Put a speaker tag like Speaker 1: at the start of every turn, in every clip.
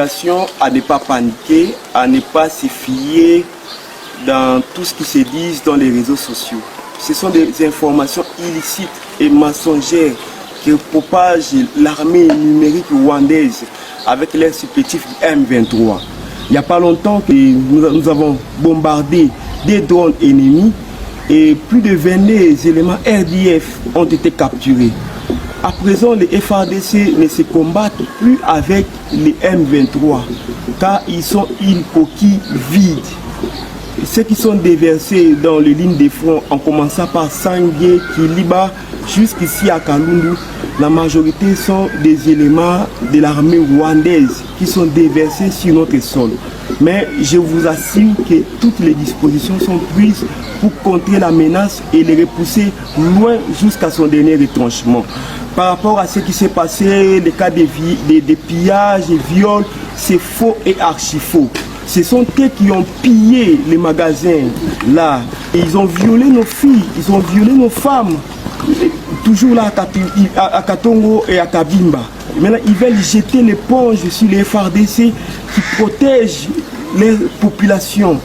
Speaker 1: À ne pas paniquer, à ne pas se fier dans tout ce qui se dit dans les réseaux sociaux. Ce sont des informations illicites et mensongères que propage l'armée numérique rwandaise avec leur supplétif M23. Il n'y a pas longtemps que nous avons bombardé des drones ennemis et plus de 22 éléments RDF ont été capturés. À présent, les FARDC ne se combattent plus avec les M23 car ils sont une coquille vide. Ceux qui sont déversés dans les lignes de front, en commençant par Sangué, Kiliba, jusqu'ici à Kalundu, la majorité sont des éléments de l'armée rwandaise qui sont déversés sur notre sol. Mais je vous assure que toutes les dispositions sont prises pour contrer la menace et les repousser loin jusqu'à son dernier retranchement. Par rapport à ce qui s'est passé, les cas de pillages et viols, c'est faux et archi faux. Ce sont eux qui ont pillé les magasins là. Et ils ont violé nos filles, ils ont violé nos femmes. Toujours là à Katongo et à Kabimba. Maintenant, ils veulent jeter l'éponge sur les FARDC qui protègent les populations.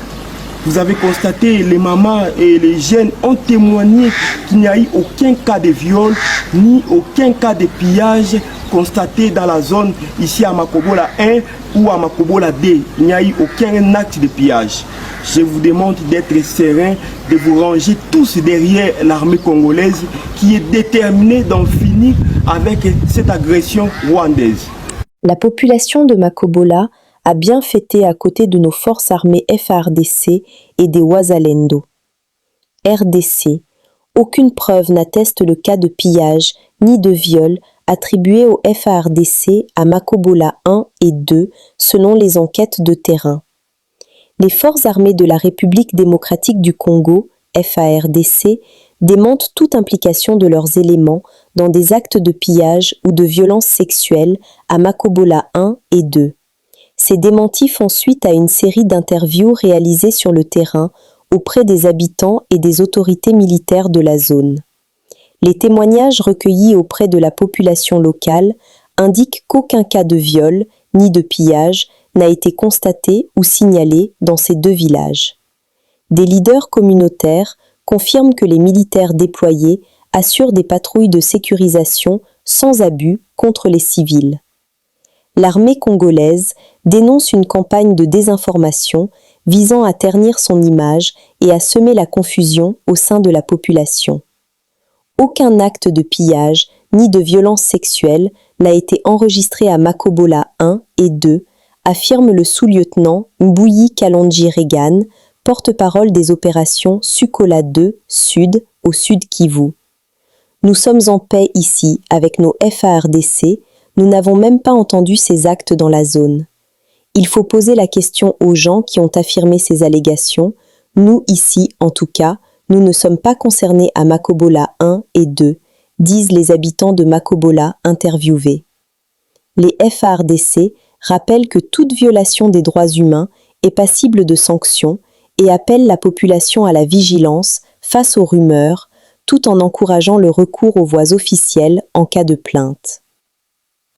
Speaker 1: Vous avez constaté, les mamans et les jeunes ont témoigné qu'il n'y a eu aucun cas de viol, ni aucun cas de pillage constaté dans la zone ici à Makobola 1 ou à Makobola 2. Il n'y a eu aucun acte de pillage. Je vous demande d'être serein, de vous ranger tous derrière l'armée congolaise qui est déterminée d'en finir avec cette agression rwandaise.
Speaker 2: La population de Makobola a bien fêté à côté de nos forces armées FARDC et des Wazalendo. RDC, aucune preuve n'atteste le cas de pillage ni de viol attribué au FARDC à Makobola 1 et 2 selon les enquêtes de terrain. Les forces armées de la République démocratique du Congo, FARDC, démentent toute implication de leurs éléments dans des actes de pillage ou de violence sexuelle à Makobola 1 et 2. Ces démentis font suite à une série d'interviews réalisées sur le terrain auprès des habitants et des autorités militaires de la zone. Les témoignages recueillis auprès de la population locale indiquent qu'aucun cas de viol ni de pillage n'a été constaté ou signalé dans ces deux villages. Des leaders communautaires confirment que les militaires déployés assurent des patrouilles de sécurisation sans abus contre les civils. L'armée congolaise dénonce une campagne de désinformation visant à ternir son image et à semer la confusion au sein de la population. Aucun acte de pillage ni de violence sexuelle n'a été enregistré à Makobola 1 et 2, affirme le sous-lieutenant Mbouyi Kalonji Regan, porte-parole des opérations Sukola 2 Sud au Sud Kivu. Nous sommes en paix ici avec nos FARDC, nous n'avons même pas entendu ces actes dans la zone. Il faut poser la question aux gens qui ont affirmé ces allégations. Nous, ici, en tout cas, nous ne sommes pas concernés à Makobola 1 et 2, disent les habitants de Makobola interviewés. Les FARDC rappellent que toute violation des droits humains est passible de sanctions et appellent la population à la vigilance face aux rumeurs, tout en encourageant le recours aux voies officielles en cas de plainte.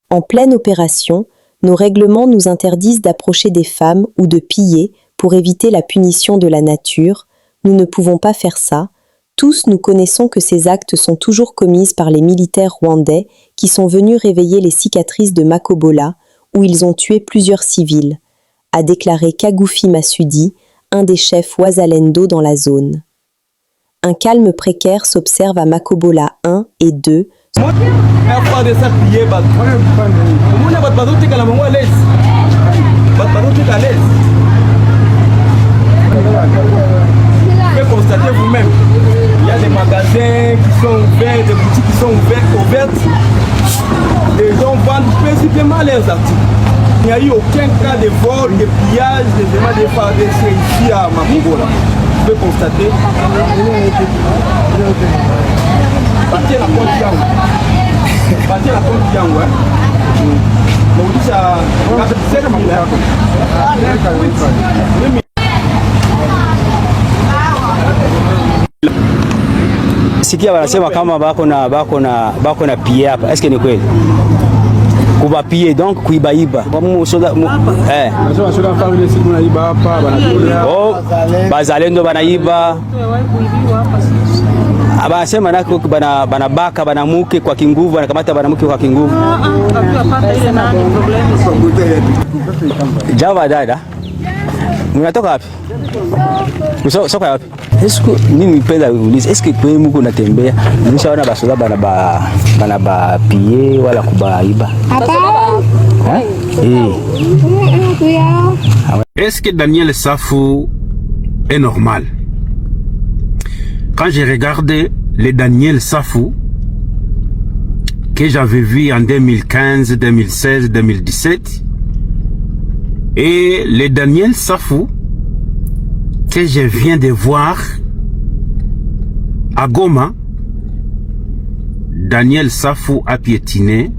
Speaker 2: En pleine opération, nos règlements nous interdisent d'approcher des femmes ou de piller pour éviter la punition de la nature. Nous ne pouvons pas faire ça. Tous nous connaissons que ces actes sont toujours commis par les militaires rwandais qui sont venus réveiller les cicatrices de Makobola où ils ont tué plusieurs civils, a déclaré Kagufi Masudi, un des chefs Wazalendo dans la zone. Un calme précaire s'observe à Makobola 1 et 2.
Speaker 1: Constatez vous-même, il y a des magasins qui sont ouverts, des boutiques qui sont ouvertes. Les gens vendent principalement leurs articles. Il n'y a eu aucun cas de vol, de pillage, de FARDC ici à Makobola. Vous pouvez constater. Battez la porte Yango. Battez la porte Yango. Donc ça
Speaker 3: Sikia wanasema kama bako na pia hapa. Eske ni kweli? Kubapier donc kuibaiba. Oh, bazalendo banaiba. Abasema nako banabaka banamuke kwa kinguvu, banakamata banamuke kwa kinguvu. Java dada. Mnatoka wapi? Soka wapi? Mimi penda uliza, eske kwenu mko natembea? Mlishaona basoda bana pie wala kubaiba?
Speaker 4: Est-ce que Daniel Safou est normal? Quand j'ai regardé le Daniel Safou que j'avais vu en 2015, 2016, 2017 et le Daniel Safou que je viens de voir à Goma, Daniel Safou a piétiné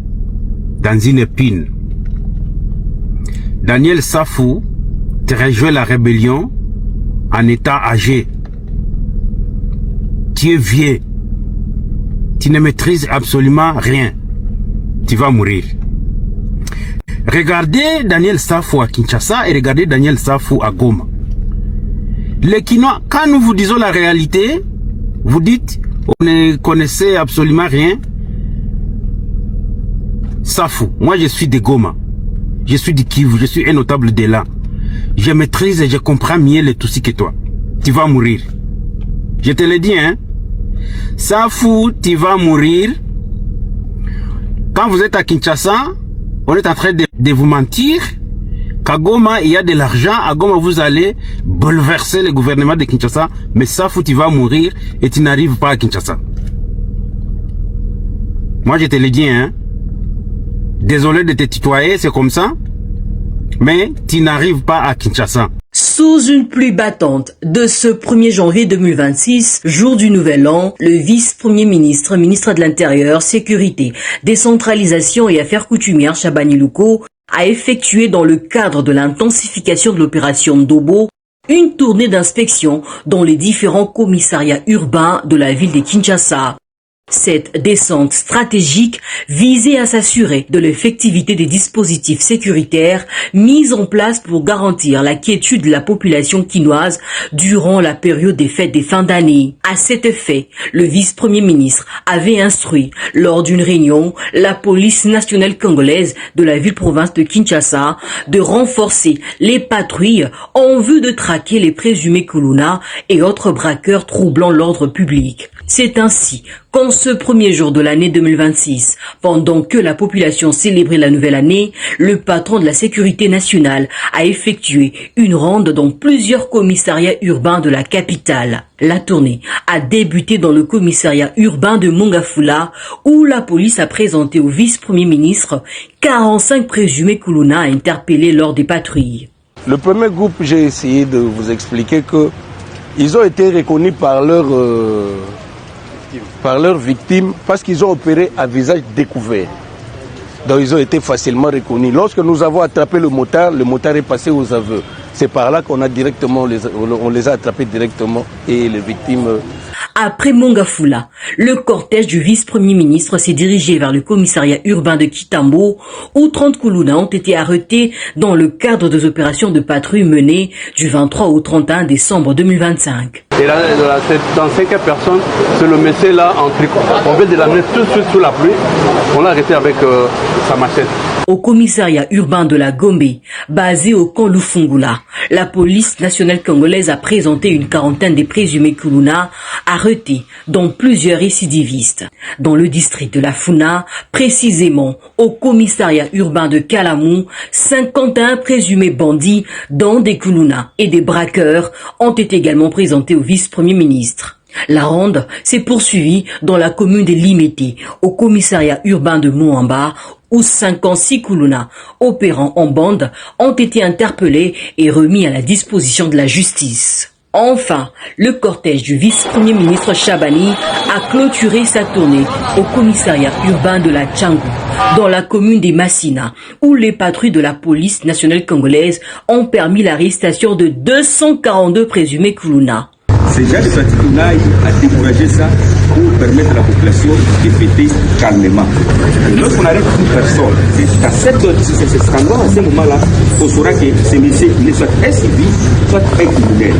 Speaker 4: dans une épine. Daniel Safou te rejoint la rébellion en état âgé. Tu es vieux. Tu ne maîtrises absolument rien. Tu vas mourir. Regardez Daniel Safou à Kinshasa et regardez Daniel Safou à Goma. Les Kinois, quand nous vous disons la réalité, vous dites, on ne connaissait absolument rien. Safou, moi je suis de Goma. Je suis du Kivu, je suis un notable de là. Je maîtrise et je comprends mieux les Tutsis que toi. Tu vas mourir. Je te le dis, hein. Safou, tu vas mourir. Quand vous êtes à Kinshasa, on est en train de vous mentir. Qu'à Goma, il y a de l'argent. À Goma, vous allez bouleverser le gouvernement de Kinshasa. Mais Safou, tu vas mourir et tu n'arrives pas à Kinshasa. Moi, je te le dis, hein. Désolé de te tutoyer, c'est comme ça. Mais tu n'arrives pas à Kinshasa.
Speaker 5: Sous une pluie battante de ce 1er janvier 2026, jour du Nouvel An, le vice-premier ministre, ministre de l'Intérieur, Sécurité, Décentralisation et Affaires coutumières, Chabani Louko, a effectué dans le cadre de l'intensification de l'opération Ndobo une tournée d'inspection dans les différents commissariats urbains de la ville de Kinshasa. Cette descente stratégique visait à s'assurer de l'effectivité des dispositifs sécuritaires mis en place pour garantir la quiétude de la population quinoise durant la période des fêtes des fins d'année. À cet effet, le vice-premier ministre avait instruit, lors d'une réunion, la police nationale congolaise de la ville-province de Kinshasa de renforcer les patrouilles en vue de traquer les présumés Kuluna et autres braqueurs troublant l'ordre public. C'est ainsi qu'en ce premier jour de l'année 2026, pendant que la population célébrait la nouvelle année, le patron de la sécurité nationale a effectué une ronde dans plusieurs commissariats urbains de la capitale. La tournée a débuté dans le commissariat urbain de Mongafula, où la police a présenté au vice-premier ministre 45 présumés Kuluna interpellés lors des patrouilles.
Speaker 6: Le premier groupe, j'ai essayé de vous expliquer que ils ont été reconnus par leurs victimes parce qu'ils ont opéré à visage découvert. Donc ils ont été facilement reconnus. Lorsque nous avons attrapé le motard est passé aux aveux. C'est par là qu'on a directement, on les a attrapés directement et les victimes.
Speaker 5: Après Mongafula, le cortège du vice-premier ministre s'est dirigé vers le commissariat urbain de Kitambo, où 30 Kuluna ont été arrêtés dans le cadre des opérations de patrouille menées du 23 au 31 décembre 2025.
Speaker 7: Et là, dans 5 personnes, c'est le monsieur là en tricot. On vient de l'amener tout de suite sous la pluie. On l'a arrêté avec sa machette.
Speaker 5: Au commissariat urbain de la Gombe, basé au camp Lufungula, la police nationale congolaise a présenté une quarantaine de présumés Kuluna arrêtés, dont plusieurs récidivistes. Dans le district de la Funa, précisément au commissariat urbain de Kalamou, 51 présumés bandits, dont des Kuluna et des braqueurs, ont été également présentés au vice-premier ministre. La ronde s'est poursuivie dans la commune de Limete, au commissariat urbain de Moamba, où 56 Kuluna opérant en bande ont été interpellés et remis à la disposition de la justice. Enfin, le cortège du vice-premier ministre Chabani a clôturé sa tournée au commissariat urbain de la Tchangou, dans la commune des Massina, où les patrouilles de la police nationale congolaise ont permis l'arrestation de 242 présumés Kuluna.
Speaker 8: C'est déjà des pratiques a découragé ça pour permettre à la population de fêter calmement. Et lorsqu'on arrête une personne, c'est à cet endroit, à ce moment-là, on saura que ce monsieur, il est soit un civil, soit un criminel.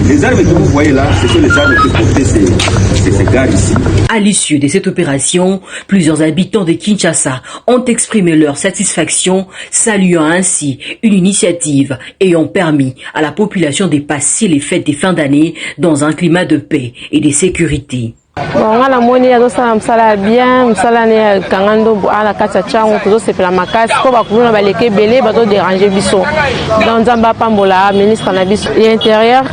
Speaker 8: Les armes que vous voyez là, ce sont les armes que portaient ces gars ici.
Speaker 5: À l'issue de cette opération, plusieurs habitants de Kinshasa ont exprimé leur satisfaction, saluant ainsi une initiative ayant permis à la population de passer les fêtes des fins d'année dans un climat de paix et de sécurité.
Speaker 9: Bon, ngana moni ya dosala msala bien, msala ne kangando ala kata chango kuzo sepela makasi ko bakuna baleke belé bato déranger biso. Dans Nzamba Pambola, ministre na biso intérieur,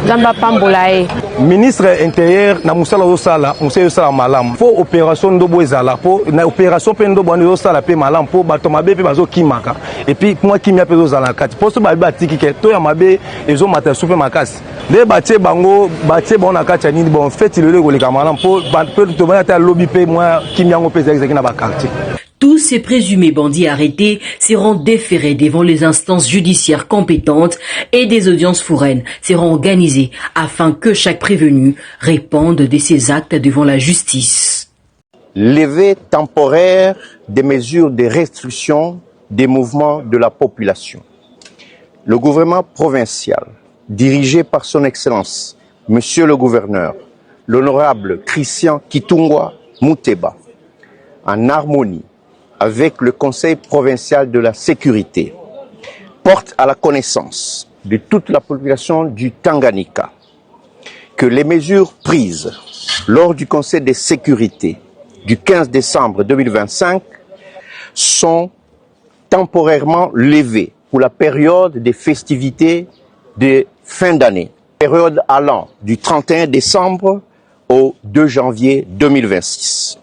Speaker 9: Nzamba Pambola e.
Speaker 6: Ministre intérieur na musala osala, musala osala malam. Fo opération ndobo ezala po na opération pe ndobo ndo osala pe malam po bato mabe pe bazo kimaka. Et puis moi kimia pe ozala kati. Posto ba batiki ke to ya mabe ezo mata soupe makasi. De batie bango, batie bon na kati ni bon fait le le ko
Speaker 5: Tous ces présumés bandits arrêtés seront déférés devant les instances judiciaires compétentes et des audiences foraines seront organisées afin que chaque prévenu réponde de ses actes devant la justice.
Speaker 10: Levée temporaire des mesures de restriction des mouvements de la population. Le gouvernement provincial, dirigé par son Excellence, Monsieur le Gouverneur, l'honorable Christian Kitungwa Mouteba, en harmonie avec le Conseil provincial de la sécurité, porte à la connaissance de toute la population du Tanganyika que les mesures prises lors du Conseil de sécurité du 15 décembre 2025 sont temporairement levées pour la période des festivités de fin d'année, période allant du 31 décembre au 2 janvier 2026.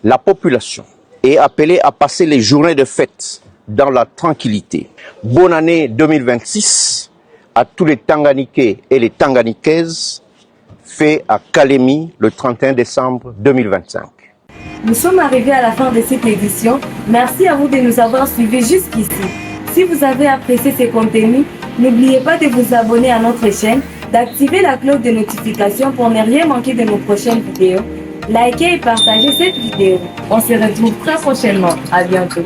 Speaker 10: La population est appelée à passer les journées de fête dans la tranquillité. Bonne année 2026 à tous les Tanganikais et les Tanganikaises, fait à Kalemi le 31 décembre 2025.
Speaker 11: Nous sommes arrivés à la fin de cette édition. Merci à vous de nous avoir suivis jusqu'ici. Si vous avez apprécié ces contenus, n'oubliez pas de vous abonner à notre chaîne, d'activer la cloche de notification pour ne rien manquer de nos prochaines vidéos. Likez et partagez cette vidéo. On se retrouve très prochainement. À bientôt.